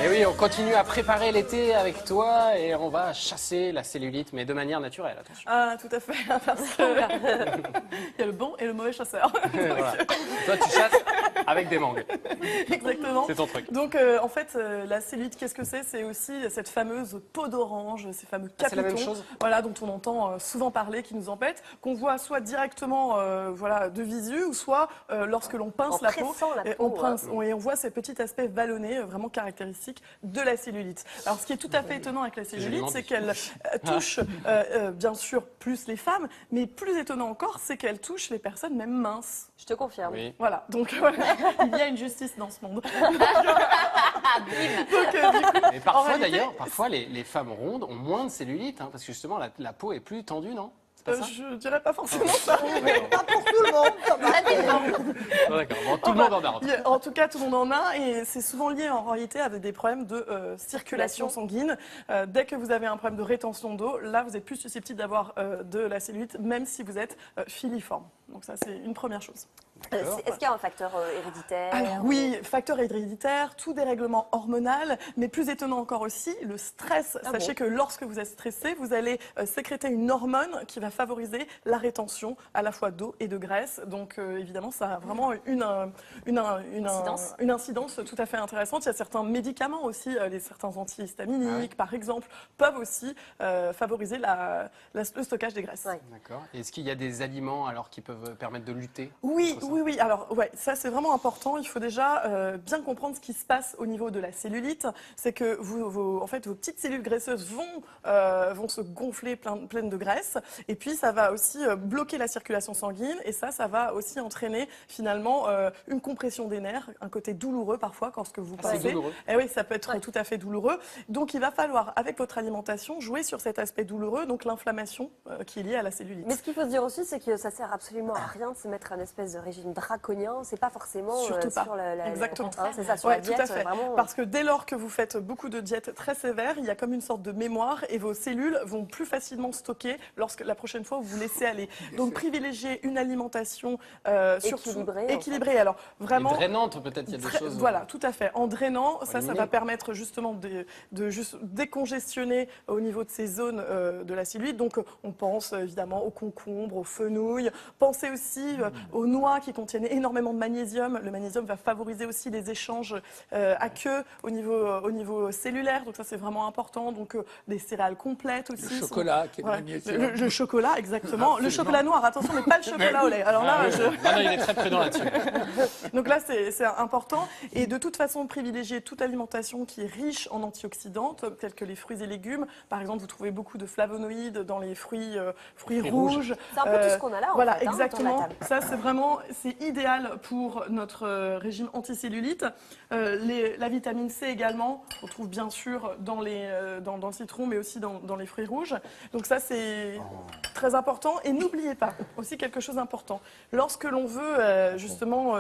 Et oui, on continue à préparer l'été avec toi et on va chasser la cellulite, mais de manière naturelle, attention. Ah, tout à fait, parce que il y a le bon et le mauvais chasseur. Voilà. Toi, tu chasses avec des mangues. Exactement. C'est ton truc. Donc, en fait, la cellulite, qu'est-ce que c'est? C'est aussi cette fameuse peau d'orange, ces fameux capitons. C'est la même chose. Voilà, dont on entend souvent parler, qui nous embêtent, qu'on voit soit directement voilà, de visu, ou soit lorsque l'on pince la peau. Et on voit ces petits aspects vallonnés, vraiment caractéristiques de la cellulite. Alors, ce qui est tout à fait étonnant avec la cellulite, c'est qu'elle touche, bien sûr, plus les femmes, mais plus étonnant encore, c'est qu'elle touche les personnes même minces. Je te confirme. Oui. Voilà, donc voilà, il y a une justice dans ce monde. Donc, Et parfois, réalité, d'ailleurs, parfois les femmes rondes ont moins de cellulite, hein, parce que justement, la peau est plus tendue, non? C'est pas ça? je dirais pas forcément ça. Mais pas pour tout le monde, quand même. Ah, d'accord, bon, tout le monde en a. En tout cas, tout le monde en a, et c'est souvent lié en réalité avec des problèmes de circulation sanguine. Dès que vous avez un problème de rétention d'eau, là, vous êtes plus susceptible d'avoir de la cellulite, même si vous êtes filiforme. Donc ça, c'est une première chose. Est-ce qu'il y a un facteur héréditaire? Alors oui, facteur héréditaire, tout dérèglement hormonal, mais plus étonnant encore aussi, le stress. Sachez que lorsque vous êtes stressé, vous allez sécréter une hormone qui va favoriser la rétention à la fois d'eau et de graisse. Donc évidemment, ça a vraiment une incidence tout à fait intéressante. Il y a certains médicaments aussi, certains antihistaminiques par exemple, peuvent aussi favoriser le stockage des graisses. Ouais. D'accord. Est-ce qu'il y a des aliments alors qui peuvent permettre de lutter? Oui. Alors, ouais, ça c'est vraiment important. Il faut déjà bien comprendre ce qui se passe au niveau de la cellulite. C'est que vos petites cellules graisseuses vont se gonfler pleines de graisse. Et puis, ça va aussi bloquer la circulation sanguine. Et ça va aussi entraîner finalement une compression des nerfs, un côté douloureux parfois lorsque vous c'est passez. douloureux. Et oui, ça peut être tout à fait douloureux. Donc, il va falloir, avec votre alimentation, jouer sur cet aspect douloureux, donc l'inflammation qui est liée à la cellulite. Mais ce qu'il faut se dire aussi, c'est que ça sert absolument à rien de se mettre un espèce de régime draconien. C'est pas forcément Surtout pas. sur la Exactement. c'est ça, sur Ouais, la diète. tout à fait. Vraiment... Parce que dès lors que vous faites beaucoup de diètes très sévères, il y a comme une sorte de mémoire et vos cellules vont plus facilement stocker lorsque la prochaine fois vous vous laissez aller. Donc privilégier une alimentation équilibrée. Alors vraiment Et drainante, peut-être, il y a des choses. Voilà, tout à fait. En drainant, ça éliminer. va permettre justement de juste décongestionner au niveau de ces zones de la cellulite. Donc on pense évidemment aux concombres, aux fenouilles. Pensez aussi aux noix qui contiennent énormément de magnésium. Le magnésium va favoriser aussi les échanges à queue au niveau cellulaire. Donc ça, c'est vraiment important. Donc des céréales complètes aussi. Le chocolat qui est Voilà. magnésium. Le chocolat, exactement. Le chocolat noir, attention, mais pas le chocolat au lait. Alors là, Non, il est très prudent là-dessus. donc là, c'est important. Et de toute façon, privilégier toute alimentation qui est riche en antioxydants, tels que les fruits et légumes. Par exemple, vous trouvez beaucoup de flavonoïdes dans les fruits rouges. C'est un peu tout ce qu'on a là, en Voilà, fait, exactement. autour de la Ça, c'est idéal pour notre régime anticellulite. La vitamine C également, on trouve bien sûr dans le citron, mais aussi dans les fruits rouges. Donc ça, c'est très important. Et n'oubliez pas, aussi quelque chose d'important, lorsque l'on veut justement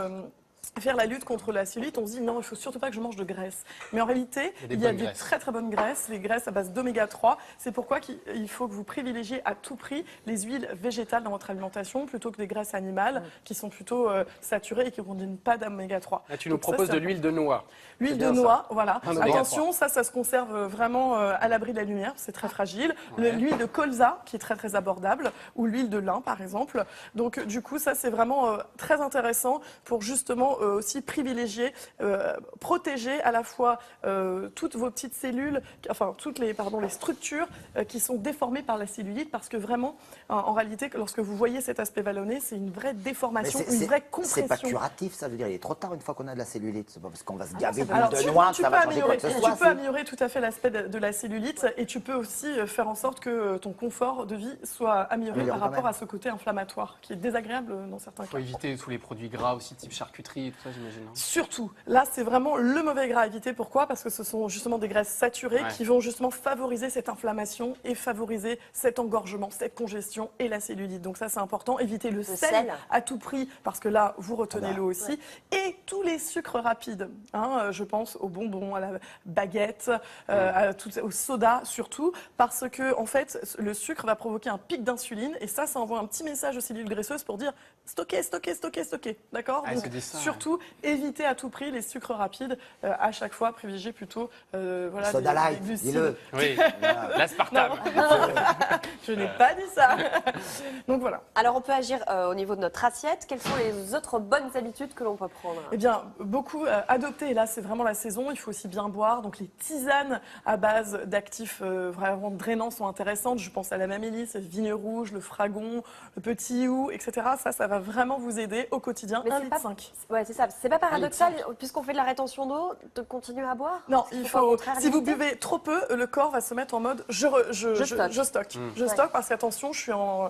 faire la lutte contre la cellulite, on se dit non, il faut surtout pas que je mange de graisse. Mais en réalité, il y a des très très bonnes graisses, les graisses à base d'oméga 3. C'est pourquoi il faut que vous privilégiez à tout prix les huiles végétales dans votre alimentation plutôt que des graisses animales qui sont plutôt saturées et qui ne contiennent pas d'oméga 3. Là, tu nous proposes de l'huile de noix. L'huile de noix, voilà. Un oméga Attention, ça se conserve vraiment à l'abri de la lumière, c'est très fragile. L'huile de colza, qui est très très abordable, ou l'huile de lin, par exemple. Donc, du coup, ça, c'est vraiment très intéressant pour justement aussi privilégier, protéger à la fois toutes vos petites cellules, enfin, toutes les structures qui sont déformées par la cellulite, parce que vraiment, en réalité, lorsque vous voyez cet aspect vallonné, c'est une vraie déformation, une vraie compression. C'est pas curatif, ça veut dire il est trop tard une fois qu'on a de la cellulite. C'est pas parce qu'on va se gaver Alors, de noix que ça va changer quoi que ce soit. tu peux améliorer tout à fait l'aspect de la cellulite et tu peux aussi faire en sorte que ton confort de vie soit amélioré par rapport à ce côté inflammatoire qui est désagréable dans certains Il faut cas. éviter tous les produits gras aussi, type charcuterie et tout ça, j'imagine. Surtout, là, c'est vraiment le mauvais gras à éviter. Pourquoi? Parce que ce sont justement des graisses saturées qui vont justement favoriser cette inflammation et favoriser cet engorgement, cette congestion et la cellulite. Donc ça, c'est important. Évitez le sel à tout prix parce que là, vous retenez l'eau aussi. Et tous les sucres rapides. Hein, je pense aux bonbons, à la baguette, au soda surtout, parce que en fait, le sucre va provoquer un pic d'insuline et ça envoie un petit message aux cellules graisseuses pour dire stocker. D'accord? Donc surtout, évitez à tout prix les sucres rapides. À chaque fois, privilégiez plutôt voilà, Soda des light, glucides. dis-le. Oui, l'aspartame. Je n'ai pas dit ça. Donc voilà. Alors, on peut agir au niveau de notre assiette. Quelles sont les autres bonnes habitudes que l'on peut prendre? Eh bien, beaucoup adopter, et là c'est vraiment la saison, il faut aussi bien boire. Donc les tisanes à base d'actifs vraiment drainants sont intéressantes. Je pense à la mamélis, le vigne rouge, le fragon, le petit hou, etc. Ça va vraiment vous aider au quotidien. Mais 1,5 c'est litre. pas- Ouais, c'est ça. C'est pas paradoxal, puisqu'on fait de la rétention d'eau, de continuer à boire? Non, Il il faut au faut. contraire Si vous limiter. buvez trop peu, le corps va se mettre en mode je stocke. Je stocke parce qu'attention, je suis en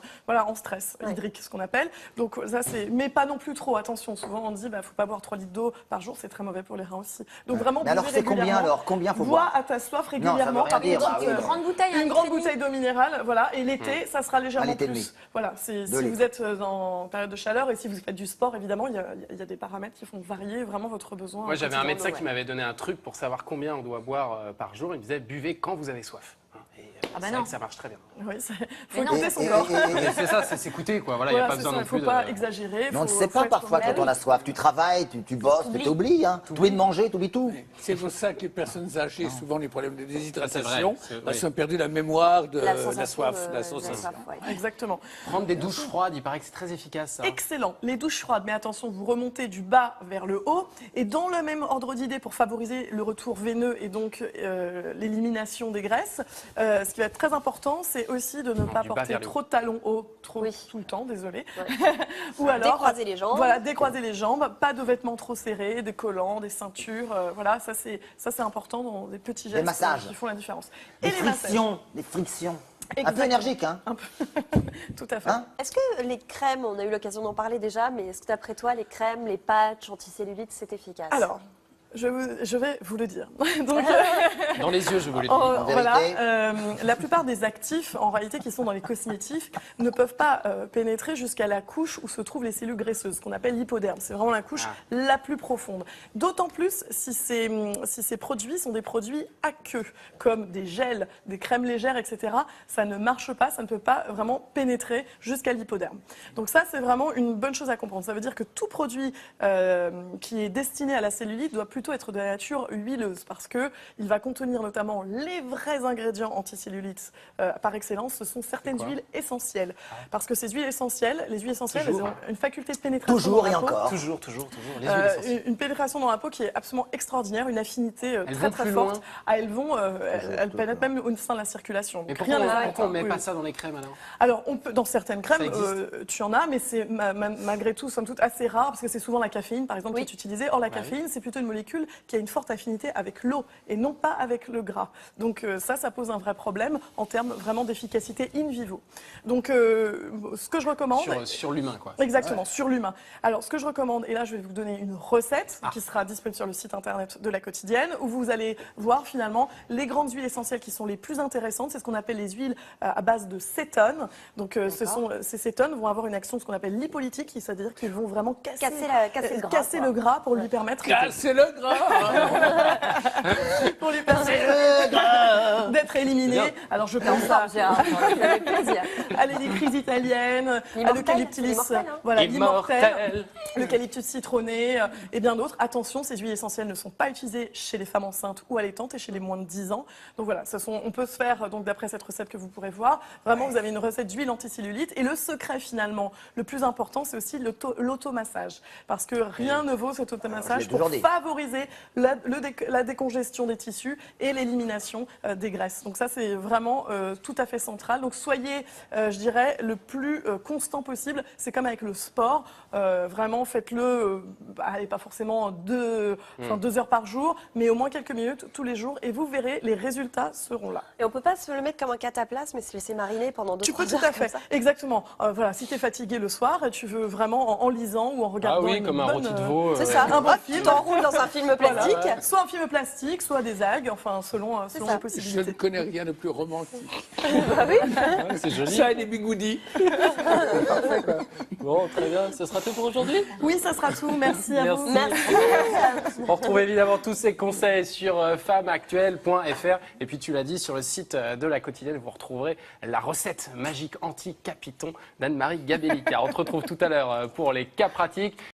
stress Ouais. hydrique, ce qu'on appelle. Donc ça c'est, mais pas non plus trop. Attention, souvent on dit faut pas boire 3 litres d'eau par jour, c'est très mauvais pour les reins aussi. Donc vraiment, Mais alors, buvez c'est combien régulièrement. alors? Combien faut Bois boire? à ta soif Non, ça veut régulièrement. rien Par dire. contre, Ah oui, Une grande bouteille, un une litre grande et demi. bouteille d'eau minérale, voilà. Et l'été, ça sera légèrement litre et demi. plus. Voilà, si Deux vous litres. êtes en période de chaleur et si vous faites du sport, évidemment, il y a des paramètres qui font varier vraiment votre besoin. Moi, j'avais un quotidien médecin d'eau, qui ouais. m'avait donné un truc pour savoir combien on doit boire par jour. Il me disait buvez quand vous avez soif. Et Ah bah c'est non. vrai que ça marche très bien. Oui, faut Mais non. écouter son corps. Mais c'est ça, c'est s'écouter quoi. Voilà, il n'y a pas Voilà, besoin c'est ça, non il faut plus pas de. exagérer. Mais on ne faut- sait faut pas être parfois honnête. quand on a soif. Tu travailles, tu bosses, tu oublies. Hein. T'oublies de manger, t'oublies tout. C'est pour ça que les personnes âgées, souvent les problèmes de déshydratation, C'est vrai, elles ont perdu la mémoire de La la sensation soif. de- La de sensation. ouais. Exactement. Prendre des douches froides, il paraît que c'est très efficace. Ça. Excellent. Les douches froides, mais attention, vous remontez du bas vers le haut. Et dans le même ordre d'idée, pour favoriser le retour veineux et donc l'élimination des graisses, ce qui va être très important, c'est aussi de ne pas du bas porter vers le trop de talons hauts, trop Oui. tout le temps, désolé. Ouais. Ou alors Décroiser les jambes. Voilà, décroiser les jambes, pas de vêtements trop serrés, des collants, des ceintures. Voilà, ça c'est important dans des petits gestes massages. qui font la différence. Des Et les massages. frictions, des frictions. Un peu Exactement. énergique, hein. Tout à fait. Hein Est-ce que les crèmes, on a eu l'occasion d'en parler déjà, mais est-ce que d'après toi, les crèmes, les patchs anticellulites, c'est efficace? Alors, je vais vous le dire. Donc, Dans les yeux, je voulais Oh, dire. En voilà, vérité. la plupart des actifs, en réalité, qui sont dans les cosmétiques, ne peuvent pas pénétrer jusqu'à la couche où se trouvent les cellules graisseuses, ce qu'on appelle l'hypoderme. C'est vraiment la couche la plus profonde. D'autant plus si ces produits sont des produits aqueux, comme des gels, des crèmes légères, etc. Ça ne marche pas, ça ne peut pas vraiment pénétrer jusqu'à l'hypoderme. Donc ça, c'est vraiment une bonne chose à comprendre. Ça veut dire que tout produit qui est destiné à la cellulite doit plutôt être de la nature huileuse, parce que il va contenir notamment les vrais ingrédients anticellulite par excellence. Ce sont certaines quoi huiles essentielles, parce que ces huiles essentielles, les huiles essentielles, elles Toujours. ont une faculté de pénétration Toujours dans et la peau. encore. Toujours. Les huiles essentielles. Une pénétration dans la peau qui est absolument extraordinaire, une affinité Elles très vont très plus forte. loin. Ah, elles pénètrent même au sein de la circulation. Mais Donc, pourquoi rien à voir. on ne met Oui, pas oui. ça dans les crèmes alors? Alors, on peut, dans certaines crèmes, Ça existe. tu en as, mais c'est malgré tout, somme toute, assez rare, parce que c'est souvent la caféine, par exemple, Oui. qui est utilisée. Or, la Bah oui. caféine, c'est plutôt une molécule qui a une forte affinité avec l'eau, et non pas avec le gras. Donc, ça pose un vrai problème en termes vraiment d'efficacité in vivo. Donc, ce que je recommande... Sur l'humain, quoi. Exactement, sur l'humain. Alors, ce que je recommande, et là, je vais vous donner une recette Ah. qui sera disponible sur le site internet de la quotidienne, où vous allez voir finalement les grandes huiles essentielles qui sont les plus intéressantes. C'est ce qu'on appelle les huiles à base de cétones. Donc, ces cétones vont avoir une action, ce qu'on appelle lipolytique, c'est-à-dire qu'ils vont vraiment casser Casser le gras, quoi. le gras pour lui permettre C'est le gras. pour lui permettre d'être éliminé. Bien. Alors, je pense à Avec plaisir. à l'hélicryse italienne, à L'immortel, l'eucalyptus, c'est l'immortel, hein. voilà, Immortel. l'immortel, l'eucalyptus citronné et bien d'autres. Attention, ces huiles essentielles ne sont pas utilisées chez les femmes enceintes ou allaitantes et chez les moins de 10 ans. Donc voilà, on peut se faire, donc d'après cette recette que vous pourrez voir, vraiment vous avez une recette d'huile anticellulite. Et le secret finalement, le plus important, c'est aussi l'automassage. Parce que rien ne vaut cet je automassage l'ai pour toujours dit. favoriser la décongestion des tissus et l'élimination des graisses. Donc ça, c'est vraiment tout à fait central. Donc soyez, je dirais, le plus constant possible. C'est comme avec le sport. Vraiment, faites-le, allez, pas forcément 2 heures par jour, mais au moins quelques minutes tous les jours. Et vous verrez, les résultats seront là. Et on peut pas se le mettre comme un cataplasme et se laisser mariner pendant 2-3 Tu heures. peux tout à fait, comme ça. exactement. Voilà, si tu es fatigué le soir, et tu veux vraiment en lisant ou en Ah regardant oui, une comme un bonne, rôti de veau. C'est ça. un bon Hop, film. tu t'enroules dans un film plastique. Voilà. Soit un film plastique, soit des algues, enfin selon ça. les Je ne possibilités. connais rien de plus romantique. C'est joli. Ça et des bigoudis. Bon, très bien. Ce sera tout pour aujourd'hui. Oui, ça sera tout. Merci à vous. Merci. Merci. On retrouve évidemment tous ces conseils sur femmeactuelle.fr. Et puis tu l'as dit, sur le site de la quotidienne, vous retrouverez la recette magique anti-capiton d'Anne-Marie Gabelli. Car on se retrouve tout à l'heure pour les cas pratiques.